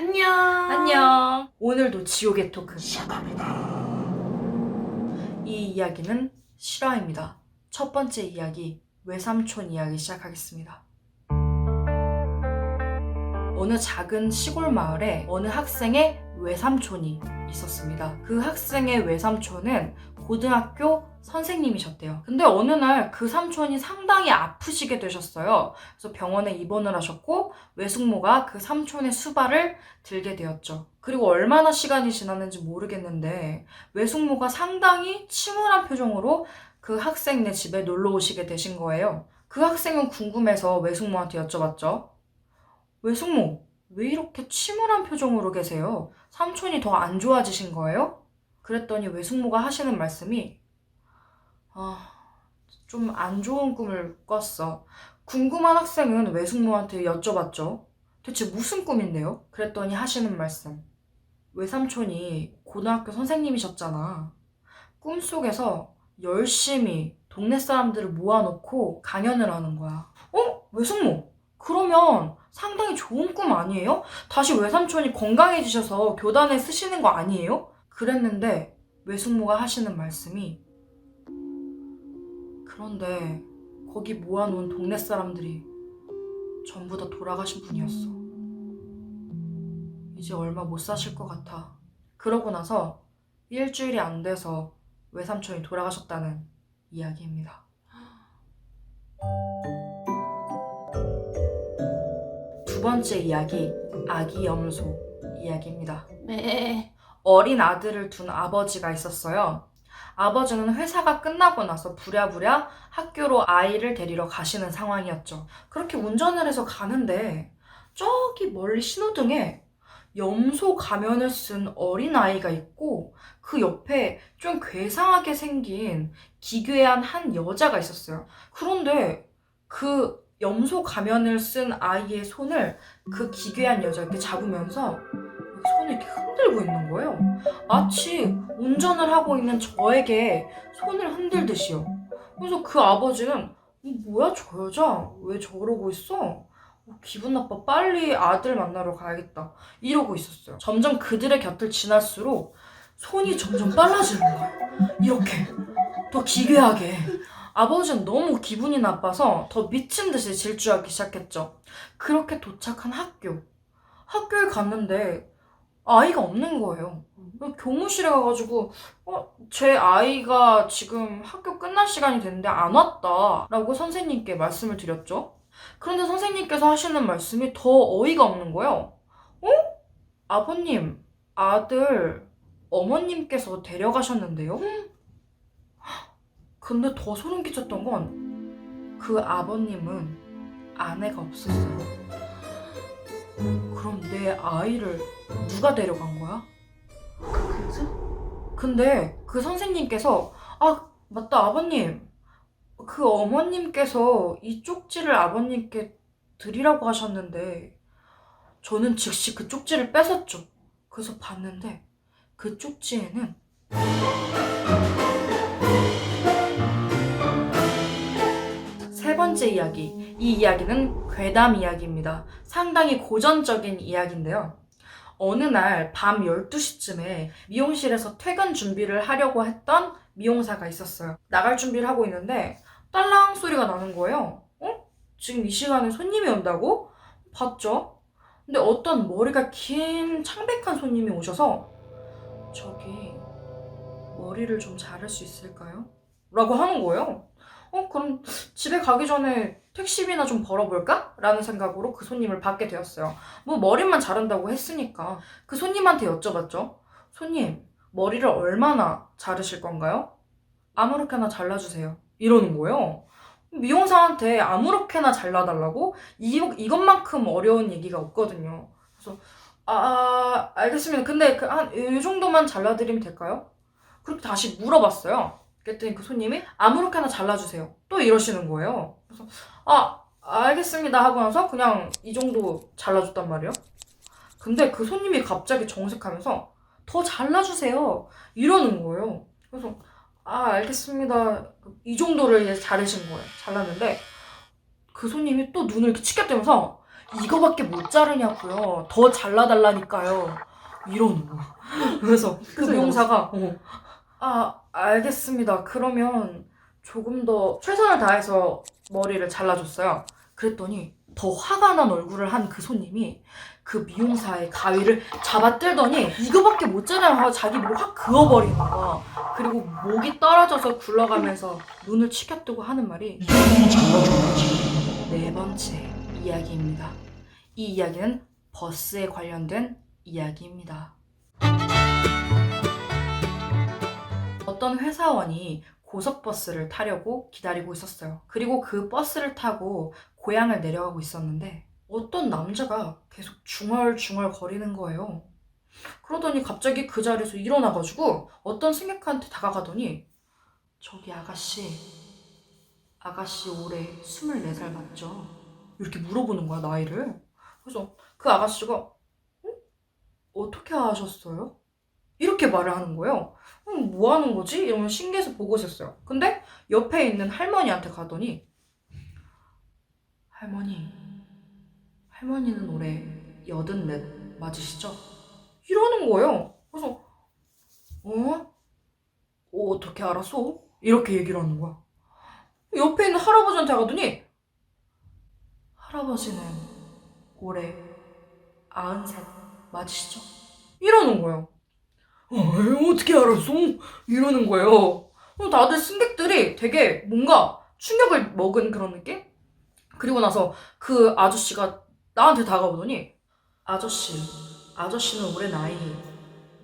안녕. 안녕. 오늘도 지옥의 토크. 시작합니다. 이 이야기는 실화입니다. 첫 번째 이야기, 외삼촌 이야기 시작하겠습니다. 어느 작은 시골 마을에 어느 학생의 외삼촌이 있었습니다. 그 학생의 외삼촌은 고등학교 선생님이셨대요. 근데 어느 날 그 삼촌이 상당히 아프시게 되셨어요. 그래서 병원에 입원을 하셨고 외숙모가 그 삼촌의 수발을 들게 되었죠. 그리고 얼마나 시간이 지났는지 모르겠는데 외숙모가 상당히 침울한 표정으로 그 학생네 집에 놀러 오시게 되신 거예요. 그 학생은 궁금해서 외숙모한테 여쭤봤죠. 외숙모, 왜 이렇게 침울한 표정으로 계세요? 삼촌이 더 안 좋아지신 거예요? 그랬더니 외숙모가 하시는 말씀이 좀 안 좋은 꿈을 꿨어. 궁금한 학생은 외숙모한테 여쭤봤죠. 대체 무슨 꿈인데요? 그랬더니 하시는 말씀. 외삼촌이 고등학교 선생님이셨잖아. 꿈속에서 열심히 동네 사람들을 모아놓고 강연을 하는 거야. 외숙모, 그러면 상당히 좋은 꿈 아니에요? 다시 외삼촌이 건강해지셔서 교단에 쓰시는 거 아니에요? 그랬는데 외숙모가 하시는 말씀이 그런데 거기 모아놓은 동네 사람들이 전부 다 돌아가신 분이었어. 이제 얼마 못 사실 것 같아. 그러고 나서 일주일이 안 돼서 외삼촌이 돌아가셨다는 이야기입니다. 두 번째 이야기, 아기 염소 이야기입니다. 네. 어린 아들을 둔 아버지가 있었어요. 아버지는 회사가 끝나고 나서 부랴부랴 학교로 아이를 데리러 가시는 상황이었죠. 그렇게 운전을 해서 가는데 저기 멀리 신호등에 염소 가면을 쓴 어린 아이가 있고 그 옆에 좀 괴상하게 생긴 기괴한 한 여자가 있었어요. 그런데 그 염소 가면을 쓴 아이의 손을 그 기괴한 여자가 이렇게 잡으면서 여기 손을 이렇게 흔들고 있는 거예요. 마치 운전을 하고 있는 저에게 손을 흔들듯이요. 그래서 그 아버지는 뭐야 저 여자 왜 저러고 있어? 기분 나빠. 빨리 아들 만나러 가야겠다. 이러고 있었어요. 점점 그들의 곁을 지날수록 손이 점점 빨라지는 거예요. 이렇게 더 기괴하게. 아버지는 너무 기분이 나빠서 더 미친 듯이 질주하기 시작했죠. 그렇게 도착한 학교에 갔는데 아이가 없는 거예요. 교무실에 가가지고 제 아이가 지금 학교 끝날 시간이 됐는데 안 왔다 라고 선생님께 말씀을 드렸죠. 그런데 선생님께서 하시는 말씀이 더 어이가 없는 거예요. 아버님, 아들 어머님께서 데려가셨는데요? 근데 더 소름 끼쳤던 건 그 아버님은 아내가 없었어요. 그럼 내 아이를 누가 데려간 거야? 그죠? 근데 그 선생님께서 맞다 아버님, 그 어머님께서 이 쪽지를 아버님께 드리라고 하셨는데 저는 즉시 그 쪽지를 뺏었죠. 그래서 봤는데 그 쪽지에는 세 번째 이야기. 이 이야기는 괴담 이야기입니다. 상당히 고전적인 이야기인데요. 어느 날 밤 12시쯤에 미용실에서 퇴근 준비를 하려고 했던 미용사가 있었어요. 나갈 준비를 하고 있는데 딸랑 소리가 나는 거예요. 지금 이 시간에 손님이 온다고? 봤죠? 근데 어떤 머리가 긴 창백한 손님이 오셔서 저기 머리를 좀 자를 수 있을까요? 라고 하는 거예요. 그럼 집에 가기 전에 택시비나 좀 벌어볼까? 라는 생각으로 그 손님을 받게 되었어요. 뭐 머리만 자른다고 했으니까 그 손님한테 여쭤봤죠. 손님, 머리를 얼마나 자르실 건가요? 아무렇게나 잘라주세요. 이러는 거예요. 미용사한테 아무렇게나 잘라달라고? 이것만큼 어려운 얘기가 없거든요. 그래서 알겠습니다. 근데 한 이 정도만 잘라드리면 될까요? 그렇게 다시 물어봤어요. 그랬더니 그 손님이 아무렇게나 잘라주세요. 또 이러시는 거예요. 그래서 알겠습니다 하고 나서 그냥 이 정도 잘라줬단 말이에요. 근데 그 손님이 갑자기 정색하면서 더 잘라주세요 이러는 거예요. 그래서 알겠습니다. 이 정도를 이제 자르신 거예요. 잘랐는데 그 손님이 또 눈을 이렇게 치켜뜨면서 이거밖에 못 자르냐고요. 더 잘라달라니까요. 이러는 거야. 그래서 그 미용사가 알겠습니다. 그러면 조금 더 최선을 다해서 머리를 잘라줬어요. 그랬더니 더 화가 난 얼굴을 한 그 손님이 그 미용사의 가위를 잡아뜯더니 이거밖에 못 자르냐고 하고 자기 목을 확 그어버리는 거야. 그리고 목이 떨어져서 굴러가면서 눈을 치켜뜨고 하는 말이 이 정도는 잘라줘야지. 네 번째 이야기입니다. 이 이야기는 버스에 관련된 이야기입니다. 어떤 회사원이 고속버스를 타려고 기다리고 있었어요. 그리고 그 버스를 타고 고향을 내려가고 있었는데 어떤 남자가 계속 중얼중얼 거리는 거예요. 그러더니 갑자기 그 자리에서 일어나가지고 어떤 승객한테 다가가더니 저기 아가씨 올해 24살 맞죠? 이렇게 물어보는 거야, 나이를. 그래서 그 아가씨가 어떻게 아셨어요? 이렇게 말을 하는 거예요. 뭐 하는 거지? 이러면 신기해서 보고 있었어요. 근데 옆에 있는 할머니한테 가더니 할머니는 올해 84 맞으시죠? 이러는 거예요. 그래서 어떻게 알았어? 이렇게 얘기를 하는 거야. 옆에 있는 할아버지한테 가더니 할아버지는 올해 93 맞으시죠? 이러는 거예요. 어떻게 알았어? 이러는 거예요. 다들 승객들이 되게 뭔가 충격을 먹은 그런 느낌? 그리고 나서 그 아저씨가 나한테 다가오더니 아저씨는 올해 나이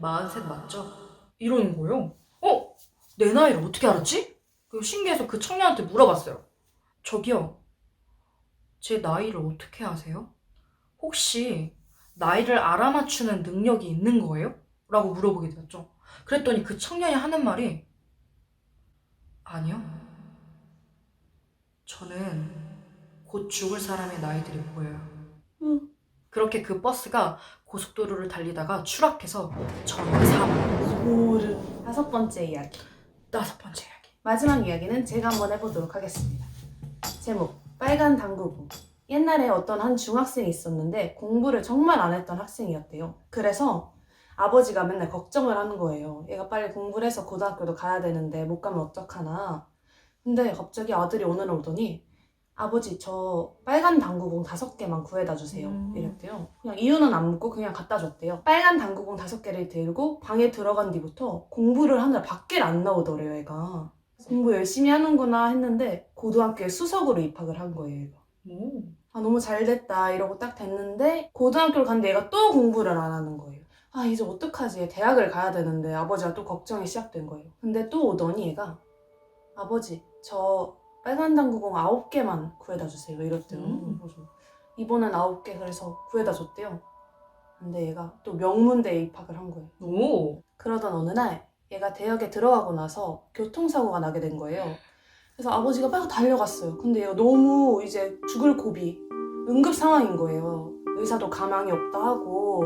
43 맞죠? 이러는 거예요. 내 나이를 어떻게 알았지? 그리고 신기해서 그 청년한테 물어봤어요. 저기요, 제 나이를 어떻게 아세요? 혹시 나이를 알아맞추는 능력이 있는 거예요? 라고 물어보게 되었죠. 그랬더니 그 청년이 하는 말이 아니요. 저는 곧 죽을 사람의 나이들이 보여요. 그렇게 그 버스가 고속도로를 달리다가 추락해서 전원 사망. 소름. 5번째 이야기. 5번째 이야기. 마지막 이야기는 제가 한번 해보도록 하겠습니다. 제목, 빨간 당구부. 옛날에 어떤 한 중학생이 있었는데 공부를 정말 안 했던 학생이었대요. 그래서 아버지가 맨날 걱정을 하는 거예요. 얘가 빨리 공부를 해서 고등학교도 가야 되는데 못 가면 어떡하나. 근데 갑자기 아들이 오늘 오더니 아버지 저 빨간 당구공 5개만 구해다 주세요. 이랬대요. 그냥 이유는 안 묻고 그냥 갖다 줬대요. 빨간 당구공 5개를 들고 방에 들어간 뒤부터 공부를 하느라 밖에 안 나오더래요, 얘가. 공부 열심히 하는구나 했는데 고등학교에 수석으로 입학을 한 거예요, 얘가. 너무 잘 됐다 이러고 딱 됐는데 고등학교를 갔는데 얘가 또 공부를 안 하는 거예요. 이제 어떡하지? 대학을 가야 되는데 아버지가 또 걱정이 시작된 거예요. 근데 또 오더니 얘가 아버지 저 빨간 당구공 9개만 구해다 주세요 이랬대요. 그래서 이번엔 9개 그래서 구해다 줬대요. 근데 얘가 또 명문대에 입학을 한 거예요. 그러던 어느 날 얘가 대학에 들어가고 나서 교통사고가 나게 된 거예요. 그래서 아버지가 막 달려갔어요. 근데 얘가 너무 이제 죽을 고비, 응급 상황인 거예요. 의사도 가망이 없다 하고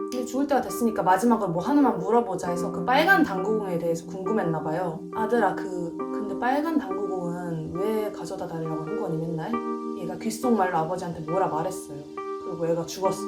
이제 죽을 때가 됐으니까 마지막으로 뭐 하나만 물어보자 해서 그 빨간 당구공에 대해서 궁금했나 봐요. 아들아 근데 빨간 당구공은 왜 가져다 달라고 한 거니 맨날? 얘가 귓속말로 아버지한테 뭐라 말했어요. 그리고 얘가 죽었어.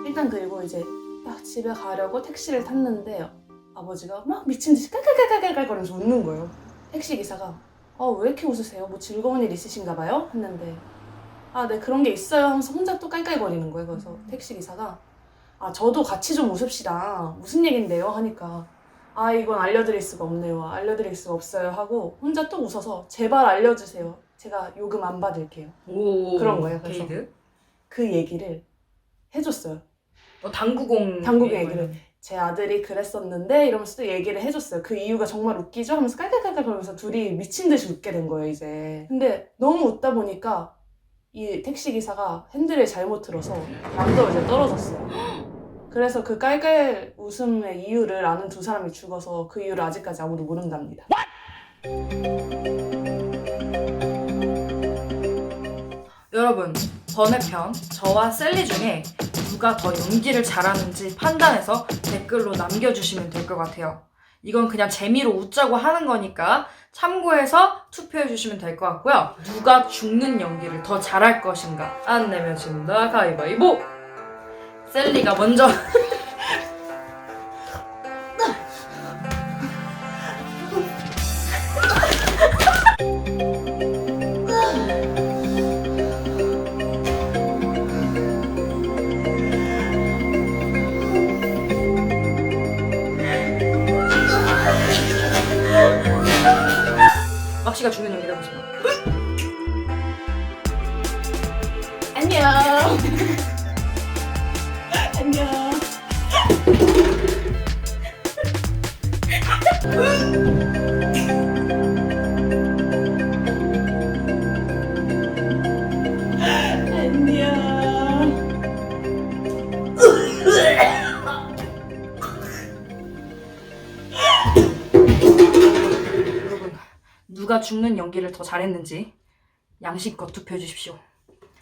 일단 그리고 이제 딱 집에 가려고 택시를 탔는데 아버지가 막 미친 듯이 깔깔깔깔깔거리면서 웃는 거예요. 택시기사가 왜 이렇게 웃으세요? 뭐 즐거운 일 있으신가 봐요? 했는데 네 그런 게 있어요 하면서 혼자 또 깔깔거리는 거예요. 그래서 택시기사가 저도 같이 좀 웃읍시다. 무슨 얘긴데요? 하니까 이건 알려드릴 수가 없네요. 알려드릴 수가 없어요 하고 혼자 또 웃어서 제발 알려주세요. 제가 요금 안 받을게요. 그런 거예요. 그래서 게이드? 그 얘기를 해줬어요. 당구공 얘기를 제 아들이 그랬었는데 이러면서 또 얘기를 해줬어요. 그 이유가 정말 웃기죠? 하면서 깔깔깔깔 거리면서 둘이 미친 듯이 웃게 된 거예요 이제. 근데 너무 웃다 보니까 이 택시기사가 핸들을 잘못 틀어서 남도가 이제 떨어졌어요. 그래서 그 깔깔 웃음의 이유를 아는 두 사람이 죽어서 그 이유를 아직까지 아무도 모른답니다. 여러분, 번외편 저와 셀리 중에 누가 더 연기를 잘하는지 판단해서 댓글로 남겨주시면 될 것 같아요. 이건 그냥 재미로 웃자고 하는 거니까 참고해서 투표해 주시면 될 것 같고요. 누가 죽는 연기를 더 잘할 것인가? 안 내면 진다. 가위바위보. 셀리가 먼저. 막시가 죽는 연기를 해보세요. 안녕. 안녕. 안녕. 여러분, 누가 죽는 연기를 더 잘했는지 양심껏 투표해 주십시오.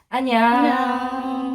안녕. 안녕.